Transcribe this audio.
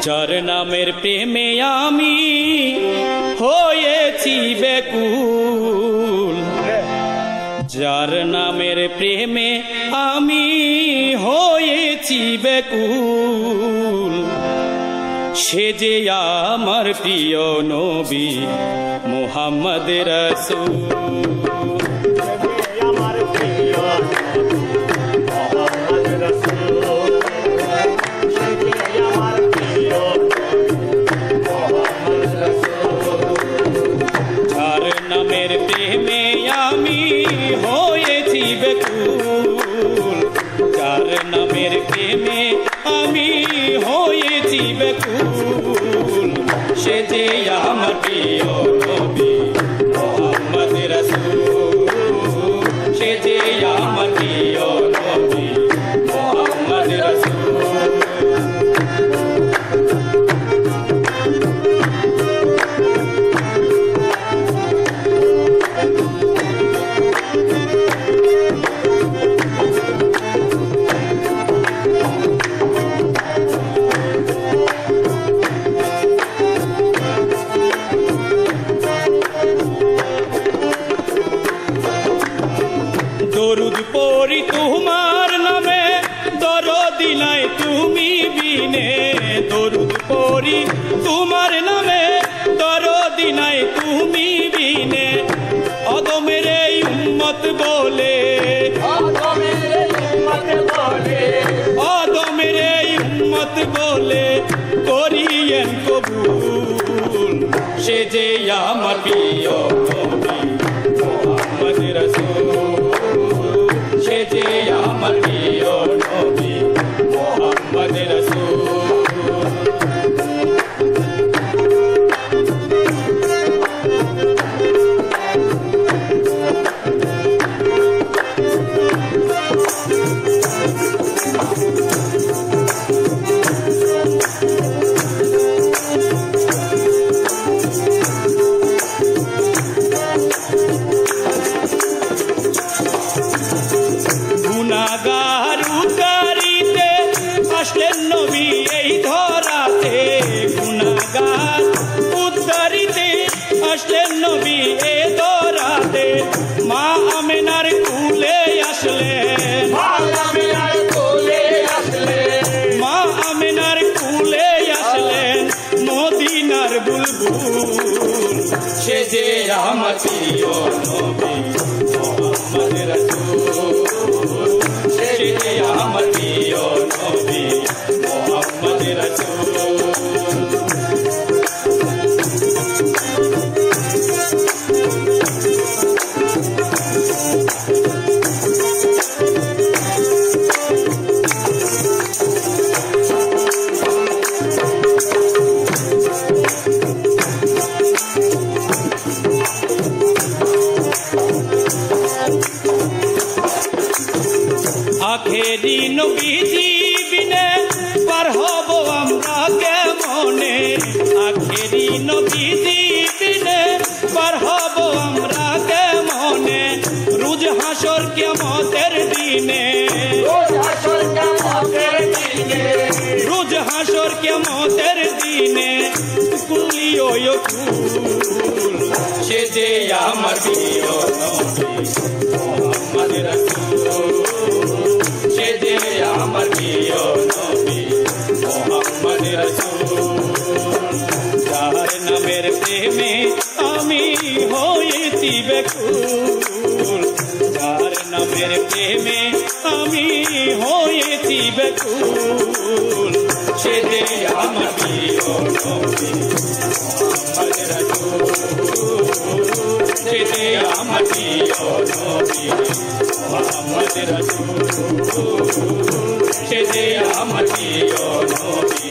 যার নামের প্রেমে আমি হয়েছি ব্যাকুল, যার নামের প্রেমে আমি হয়েছি ব্যাকুল, সে যে আমার প্রিয় নবী মুহাম্মদ রাসূল। যার নামের প্রেমে আমি হয়েছি ব্যাকুল, যার নামের প্রেমে আমি হয়েছি ব্যাকুল, সে যে আমার প্রিয় নবী মুহাম্মদ রাসূল, সে যে আমার প্রিয় নবী মুহাম্মদ রাসূল। দরুদ পড়ি তোমার নামে দরদি নাই তুমি বিনে, দরুদ পড়ি তোমার নামে দরদি নাই তুমি বিনে, অদমের এই উম্মত বলে, অদমের এই উম্মত বলে করিয়েন কবুল, সে যে আমার প্রিয় নবী মুহাম্মদ রাসূল, সে যে আমার প্রিয় নবী মুহাম্মদ রাসূল। গুনাহগার উদ্ধারিতে আসলেন নবী এই ধরাতে, গুনাহগার উদ্ধারিতে আসলেন নবী এই ধরাতে, মা আমেনার কুলে আসলেন, মা আমেনার কুলে আসলেন মদিনার বুলবুল, সে যে আমার প্রিয় নবী মুহাম্মদ রাসূল, সে যে আমার প্রিয় নবী মুহাম্মদ রাসূল। আখেরি নবীজি বিনে পার হব আমরা কেমনে, আখেরি নবীজি বিনে পার হব আমরা কেমনে, রোজ হাসর কিয়ামতের দিনে, রোজ হাসর কিয়ামতের দিনে কুলিও কুল, সে যে আমার প্রিয় নবী মুহাম্মদ রাসূল, সে যে আমার প্রিয় নবী মুহাম্মদ রাসূল। যার নামের প্রেমে আমি হয়েছি ব্যাকুল, যার নামের প্রেমে আমি হয়েছি ব্যাকুল, সে যে আমার প্রিয় নবী মুহাম্মদ রাসূল, সে যে আমার প্রিয় নবী মুহাম্মদ রাসূল, সে যে আমার প্রিয় নবী